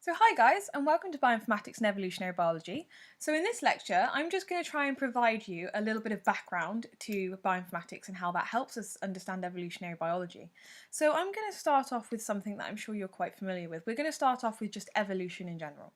So hi guys, and welcome to Bioinformatics and Evolutionary Biology. So in this lecture, I'm just going to try and provide you a little bit of background to bioinformatics and how that helps us understand evolutionary biology. So I'm going to start off with something that I'm sure you're quite familiar with. We're going to start off with just evolution in general.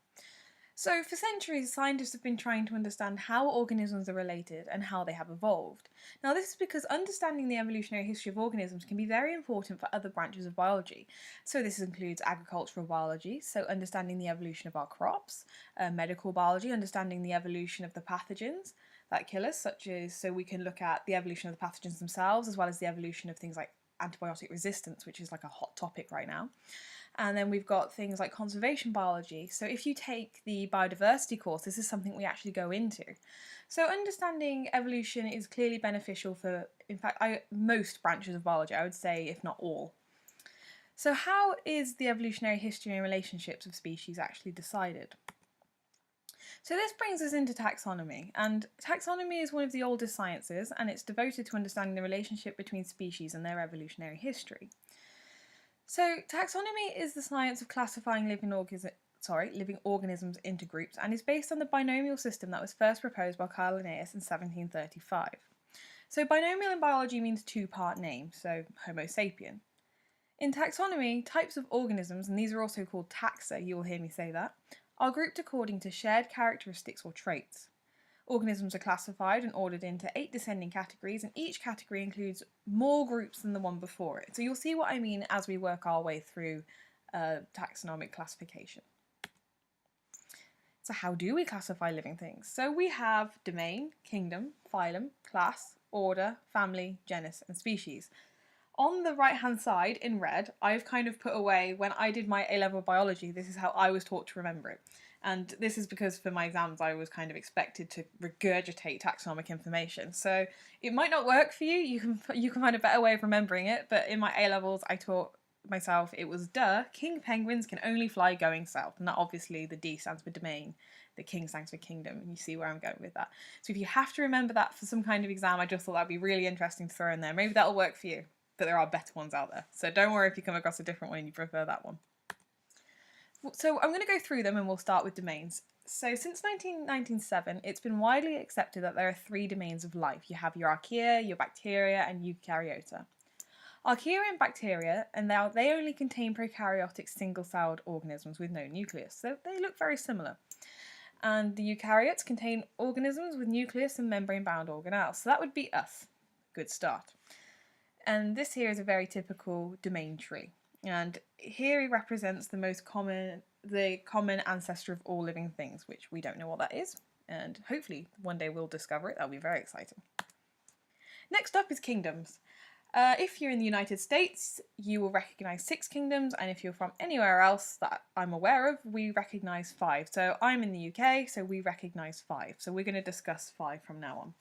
So for centuries, scientists have been trying to understand how organisms are related and how they have evolved. Now this is because understanding the evolutionary history of organisms can be very important for other branches of biology. So this includes agricultural biology, so understanding the evolution of our crops, medical biology, understanding the evolution of the pathogens that kill us, so we can look at the evolution of the pathogens themselves as well as the evolution of things like antibiotic resistance, which is like a hot topic right now. And then we've got things like conservation biology. So if you take the biodiversity course, this is something we actually go into. So understanding evolution is clearly beneficial for, in fact, most branches of biology, I would say, if not all. So how is the evolutionary history and relationships of species actually decided? So this brings us into taxonomy, and taxonomy is one of the oldest sciences, and it's devoted to understanding the relationship between species and their evolutionary history. So taxonomy is the science of classifying living organisms into groups, and is based on the binomial system that was first proposed by Carl Linnaeus in 1735. So binomial in biology means two-part name, so Homo sapien. In taxonomy, types of organisms, and these are also called taxa, you will hear me say that, are grouped according to shared characteristics or traits. Organisms are classified and ordered into 8 descending categories, and each category includes more groups than the one before it. So you'll see what I mean as we work our way through taxonomic classification. So how do we classify living things? So we have domain, kingdom, phylum, class, order, family, genus, and species. On the right hand side in red, I've kind of put away, when I did my A-level biology, this is how I was taught to remember it. And this is because for my exams I was kind of expected to regurgitate taxonomic information. So it might not work for you, you can find a better way of remembering it, but in my A-levels I taught myself it was king penguins can only fly going south, and that obviously the D stands for domain, the king stands for kingdom, and you see where I'm going with that. So if you have to remember that for some kind of exam, I just thought that'd be really interesting to throw in there. Maybe that'll work for you, but there are better ones out there. So don't worry if you come across a different one and you prefer that one. So I'm going to go through them and we'll start with domains. So since 1997, it's been widely accepted that there are 3 domains of life. You have your archaea, your bacteria, and eukaryota. Archaea and bacteria, and they only contain prokaryotic single-celled organisms with no nucleus, so they look very similar. And the eukaryotes contain organisms with nucleus and membrane-bound organelles, so that would be us. Good start. And this here is a very typical domain tree. And here he represents the common ancestor of all living things, which we don't know what that is, and hopefully one day we'll discover it. That'll be very exciting. Next up is kingdoms. If you're in the United States, you will recognise 6 kingdoms, and if you're from anywhere else that I'm aware of, we recognise 5. So I'm in the UK, so we recognise 5. So we're going to discuss 5 from now on.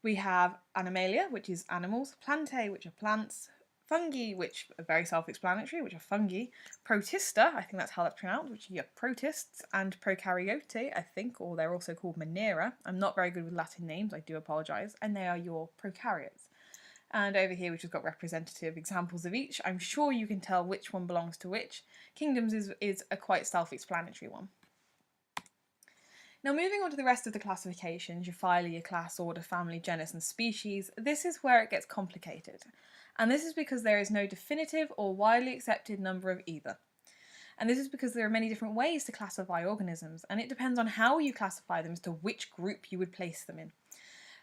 We have Animalia, which is animals, Plantae, which are plants, Fungi, which are very self-explanatory, which are fungi, Protista, I think that's how that's pronounced, which are protists, and Prokaryote, I think, or they're also called Monera. I'm not very good with Latin names, I do apologise, and they are your prokaryotes. And over here we've just got representative examples of each. I'm sure you can tell which one belongs to which. Kingdoms is a quite self-explanatory one. Now moving on to the rest of the classifications, your phyla, your class, order, family, genus and species, this is where it gets complicated. And this is because there is no definitive or widely accepted number of either. And this is because there are many different ways to classify organisms, and it depends on how you classify them as to which group you would place them in.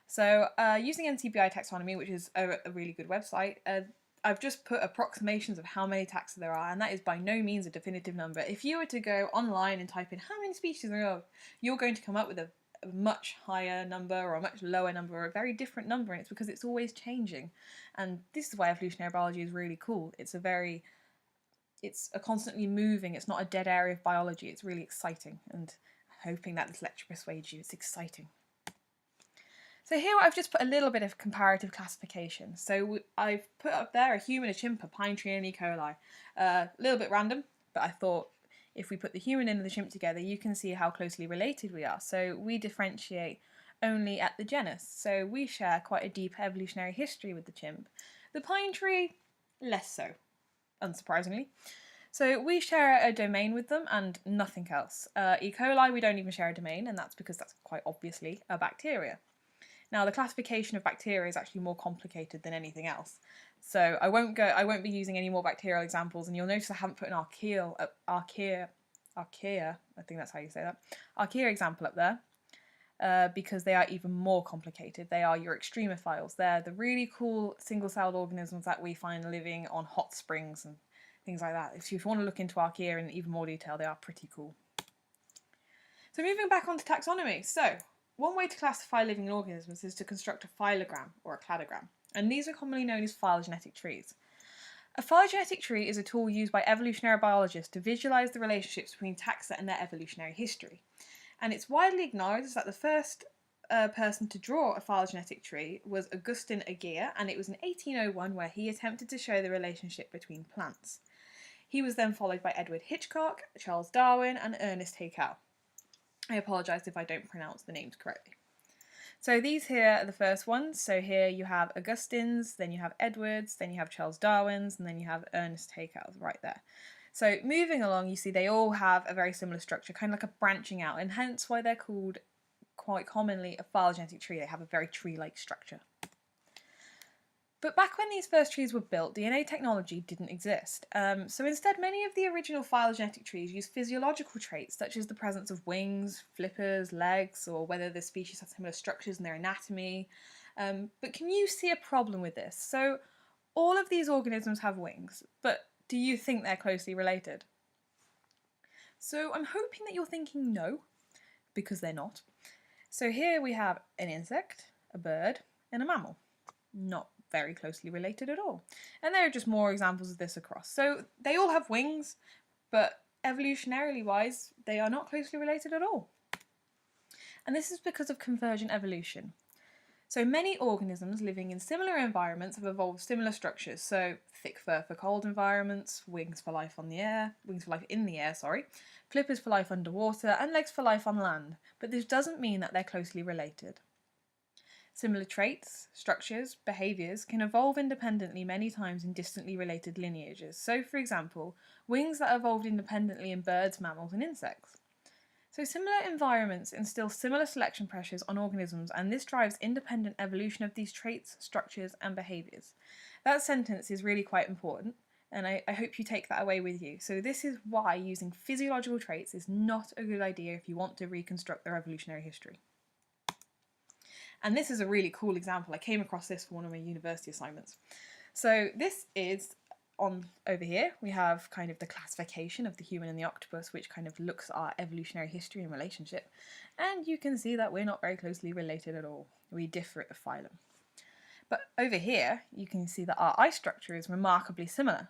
So using NCBI taxonomy, which is a really good website, I've just put approximations of how many taxa there are, and that is by no means a definitive number. If you were to go online and type in how many species there are, you're going to come up with a much higher number or a much lower number or a very different number, and it's because it's always changing. And this is why evolutionary biology is really cool. It's a constantly moving, it's not a dead area of biology, it's really exciting, and hoping that this lecture persuades you, it's exciting. So here I've just put a little bit of comparative classification. So I've put up there a human, a chimp, a pine tree and an E. coli. A little bit random, but I thought if we put the human and the chimp together, you can see how closely related we are. So we differentiate only at the genus. So we share quite a deep evolutionary history with the chimp. The pine tree, less so, unsurprisingly. So we share a domain with them and nothing else. E. coli, we don't even share a domain, and that's because that's quite obviously a bacteria. Now, the classification of bacteria is actually more complicated than anything else. So I won't be using any more bacterial examples, and you'll notice I haven't put an archaea, I think that's how you say that, archaea example up there, because they are even more complicated. They are your extremophiles. They're the really cool single-celled organisms that we find living on hot springs and things like that. If you want to look into archaea in even more detail, they are pretty cool. So moving back onto taxonomy. So one way to classify living organisms is to construct a phylogram or a cladogram, and these are commonly known as phylogenetic trees. A phylogenetic tree is a tool used by evolutionary biologists to visualise the relationships between taxa and their evolutionary history. And it's widely acknowledged that the first person to draw a phylogenetic tree was Augustin Aguirre, and it was in 1801 where he attempted to show the relationship between plants. He was then followed by Edward Hitchcock, Charles Darwin, and Ernest Haeckel. I apologise if I don't pronounce the names correctly. So these here are the first ones. So here you have Augustins, then you have Edwards, then you have Charles Darwin's, and then you have Ernest Haeckel's right there. So moving along, you see they all have a very similar structure, kind of like a branching out, and hence why they're called quite commonly a phylogenetic tree. They have a very tree-like structure. But back when these first trees were built, DNA technology didn't exist. So instead, many of the original phylogenetic trees used physiological traits such as the presence of wings, flippers, legs, or whether the species has similar structures in their anatomy. But can you see a problem with this? So all of these organisms have wings, but do you think they're closely related? So I'm hoping that you're thinking no, because they're not. So here we have an insect, a bird, and a mammal. Not very closely related at all. And there are just more examples of this across. So they all have wings, but evolutionarily wise, they are not closely related at all. And this is because of convergent evolution. So many organisms living in similar environments have evolved similar structures. So thick fur for cold environments, wings for life in the air, flippers for life underwater, and legs for life on land. But this doesn't mean that they're closely related. Similar traits, structures, behaviours can evolve independently many times in distantly related lineages. So, for example, wings that evolved independently in birds, mammals and insects. So similar environments instill similar selection pressures on organisms, and this drives independent evolution of these traits, structures and behaviours. That sentence is really quite important, and I hope you take that away with you. So this is why using physiological traits is not a good idea if you want to reconstruct their evolutionary history. And this is a really cool example. I came across this for one of my university assignments. So this is on over here. We have kind of the classification of the human and the octopus, which kind of looks at our evolutionary history and relationship. And you can see that we're not very closely related at all. We differ at the phylum. But over here, you can see that our eye structure is remarkably similar.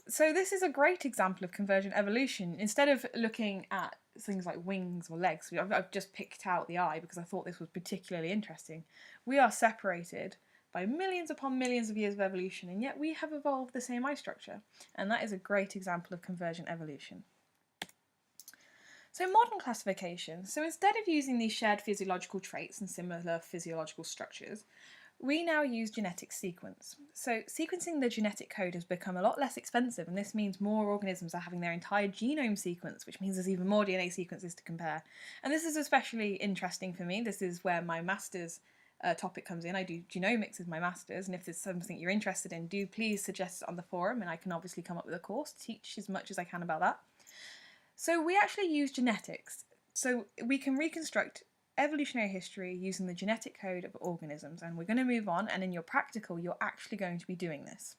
So this is a great example of convergent evolution. Instead of looking at things like wings or legs, I've just picked out the eye because I thought this was particularly interesting. We are separated by millions upon millions of years of evolution, and yet we have evolved the same eye structure. And that is a great example of convergent evolution. So modern classification. So instead of using these shared physiological traits and similar physiological structures, we now use genetic sequence. So sequencing the genetic code has become a lot less expensive, and this means more organisms are having their entire genome sequenced, which means there's even more DNA sequences to compare. And this is especially interesting for me. This is where my master's topic comes in. I do genomics as my master's, and if there's something you're interested in, do please suggest it on the forum, and I can obviously come up with a course to teach as much as I can about that. So we actually use genetics. So we can reconstruct evolutionary history using the genetic code of organisms, and we're going to move on, and in your practical you're actually going to be doing this.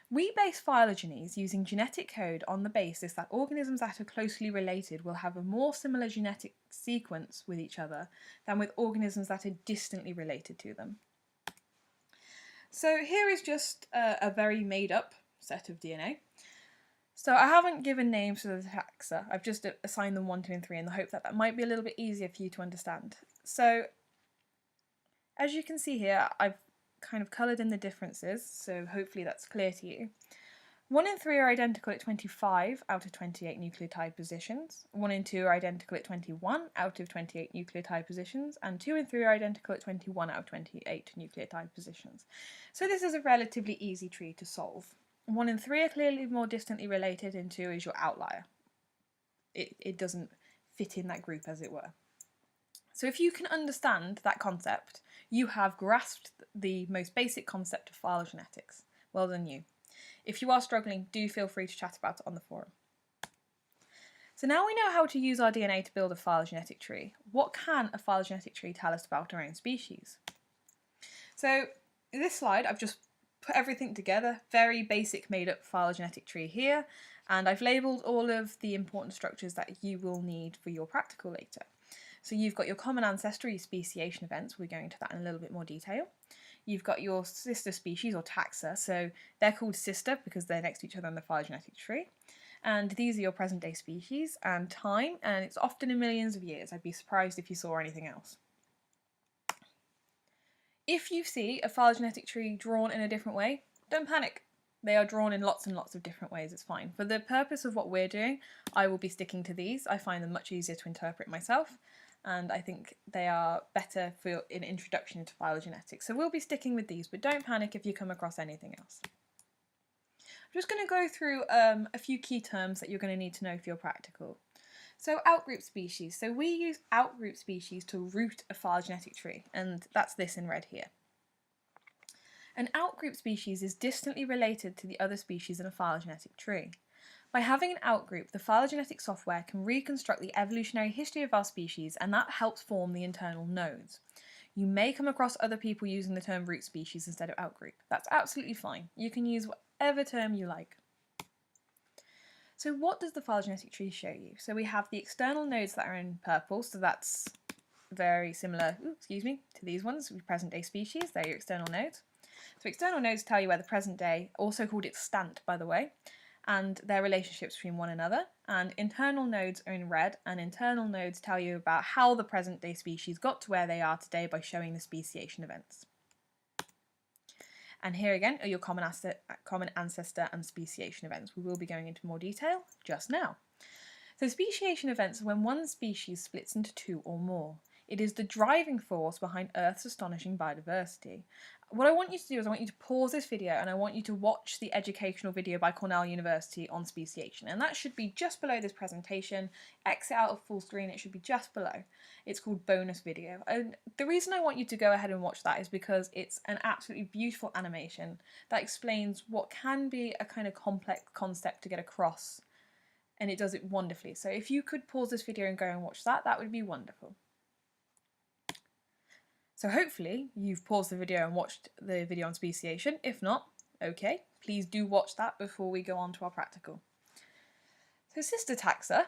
We base phylogenies using genetic code on the basis that organisms that are closely related will have a more similar genetic sequence with each other than with organisms that are distantly related to them. So here is just a very made up set of DNA. So I haven't given names to the taxa, I've just assigned them 1, 2 and 3 in the hope that that might be a little bit easier for you to understand. So as you can see here, I've kind of coloured in the differences, so hopefully that's clear to you. 1 and 3 are identical at 25 out of 28 nucleotide positions, 1 and 2 are identical at 21 out of 28 nucleotide positions, and 2 and 3 are identical at 21 out of 28 nucleotide positions. So this is a relatively easy tree to solve. 1 in 3 are clearly more distantly related, and 2 is your outlier. It doesn't fit in that group, as it were. So if you can understand that concept, you have grasped the most basic concept of phylogenetics. Well done you. If you are struggling, do feel free to chat about it on the forum. So now we know how to use our DNA to build a phylogenetic tree. What can a phylogenetic tree tell us about our own species? So in this slide, I've just put everything together, very basic made up phylogenetic tree here, and I've labelled all of the important structures that you will need for your practical later. So you've got your common ancestry, speciation events, we'll go into that in a little bit more detail. You've got your sister species or taxa, so they're called sister because they're next to each other in the phylogenetic tree. And these are your present day species and time, and it's often in millions of years. I'd be surprised if you saw anything else. If you see a phylogenetic tree drawn in a different way, don't panic. They are drawn in lots and lots of different ways, it's fine. For the purpose of what we're doing, I will be sticking to these. I find them much easier to interpret myself, and I think they are better for an introduction into phylogenetics. So we'll be sticking with these, but don't panic if you come across anything else. I'm just going to go through a few key terms that you're going to need to know for your practical. So outgroup species. So we use outgroup species to root a phylogenetic tree, and that's this in red here. An outgroup species is distantly related to the other species in a phylogenetic tree. By having an outgroup, the phylogenetic software can reconstruct the evolutionary history of our species, and that helps form the internal nodes. You may come across other people using the term root species instead of outgroup. That's absolutely fine. You can use whatever term you like. So what does the phylogenetic tree show you? So we have the external nodes that are in purple, so that's very similar, to these ones, present day species, they're your external nodes. So external nodes tell you where the present day, also called extant by the way, and their relationships between one another, and internal nodes are in red, and internal nodes tell you about how the present day species got to where they are today by showing the speciation events. And here again are your common ancestor and speciation events. We will be going into more detail just now. So speciation events are when one species splits into 2 or more. It is the driving force behind Earth's astonishing biodiversity. What I want you to do is I want you to pause this video and I want you to watch the educational video by Cornell University on speciation, and that should be just below this presentation. Exit out of full screen, it should be just below. It's called bonus video, and the reason I want you to go ahead and watch that is because it's an absolutely beautiful animation that explains what can be a kind of complex concept to get across, and it does it wonderfully. So if you could pause this video and go and watch that, that would be wonderful. So hopefully you've paused the video and watched the video on speciation. If not, okay, please do watch that before we go on to our practical. So sister taxa,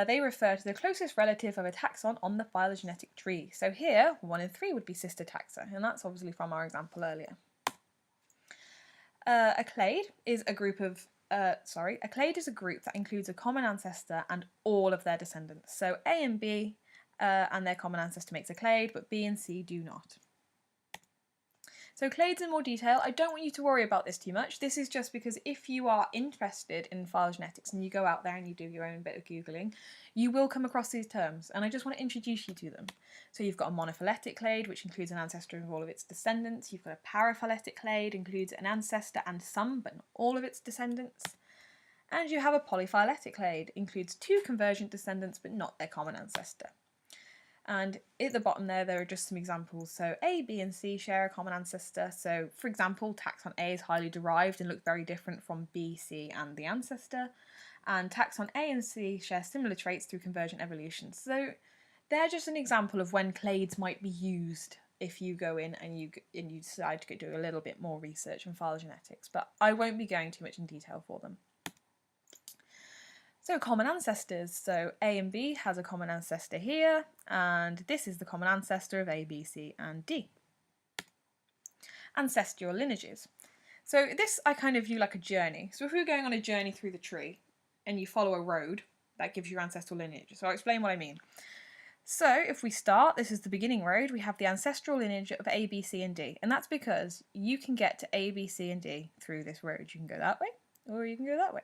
they refer to the closest relative of a taxon on the phylogenetic tree. So here, 1 in 3 would be sister taxa, and that's obviously from our example earlier. A clade is a group that includes a common ancestor and all of their descendants. So A and B and their common ancestor makes a clade, but B and C do not. So clades in more detail, I don't want you to worry about this too much. This is just because if you are interested in phylogenetics and you go out there and you do your own bit of Googling, you will come across these terms, and I just want to introduce you to them. So you've got a monophyletic clade, which includes an ancestor of all of its descendants. You've got a paraphyletic clade, includes an ancestor and some, but not all of its descendants. And you have a polyphyletic clade, includes 2 convergent descendants, but not their common ancestor. And at the bottom there are just some examples. So A, B and C share a common ancestor. So for example, taxon A is highly derived and looks very different from B, C and the ancestor. And taxon A and C share similar traits through convergent evolution. So they're just an example of when clades might be used if you go in and you decide to do a little bit more research on phylogenetics. But I won't be going too much in detail for them. So common ancestors, so A and B has a common ancestor here, and this is the common ancestor of A, B, C and D. Ancestral lineages. So this I kind of view like a journey. So if we were going on a journey through the tree and you follow a road, that gives you ancestral lineage. So I'll explain what I mean. So if we start, this is the beginning road, we have the ancestral lineage of A, B, C and D, and that's because you can get to A, B, C and D through this road. You can go that way or you can go that way.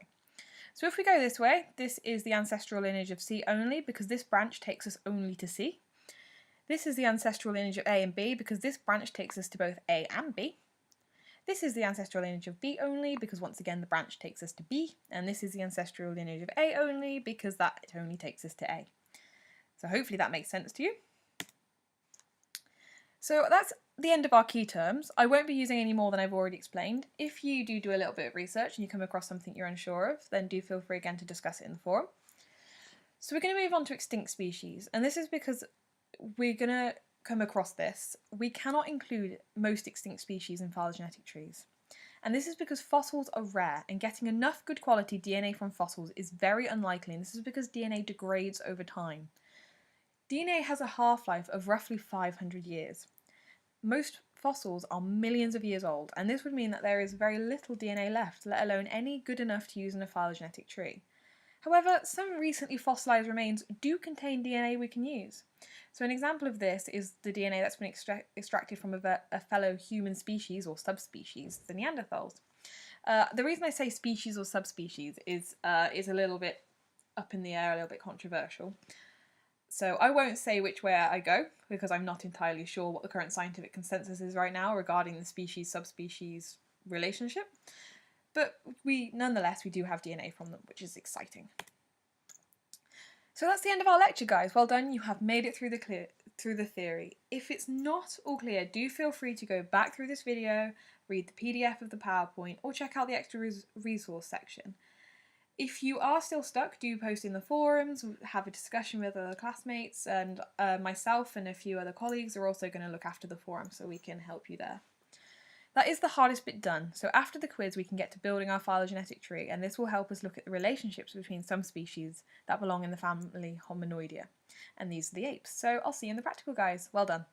So if we go this way, this is the ancestral lineage of C only because this branch takes us only to C. This is the ancestral lineage of A and B because this branch takes us to both A and B. This is the ancestral lineage of B only because once again the branch takes us to B, and this is the ancestral lineage of A only because that only takes us to A. So hopefully that makes sense to you. So that's the end of our key terms. I won't be using any more than I've already explained. If you do a little bit of research and you come across something you're unsure of, then do feel free again to discuss it in the forum. So we're going to move on to extinct species, and this is because we're going to come across this. We cannot include most extinct species in phylogenetic trees. And this is because fossils are rare, and getting enough good quality DNA from fossils is very unlikely, and this is because DNA degrades over time. DNA has a half-life of roughly 500 years. Most fossils are millions of years old, and this would mean that there is very little DNA left, let alone any good enough to use in a phylogenetic tree. However, some recently fossilised remains do contain DNA we can use. So an example of this is the DNA that's been extracted from a fellow human species or subspecies, the Neanderthals. The reason I say species or subspecies is a little bit up in the air, a little bit controversial. So I won't say which way I go because I'm not entirely sure what the current scientific consensus is right now regarding the species-subspecies relationship. But nonetheless, we do have DNA from them, which is exciting. So that's the end of our lecture, guys. Well done, you have made it through the theory. If it's not all clear, do feel free to go back through this video, read the PDF of the PowerPoint, or check out the extra resource section. If you are still stuck, do post in the forums, have a discussion with other classmates, and myself and a few other colleagues are also going to look after the forum so we can help you there. That is the hardest bit done, so after the quiz we can get to building our phylogenetic tree, and this will help us look at the relationships between some species that belong in the family Hominoidea. And these are the apes. So I'll see you in the practical, guys. Well done.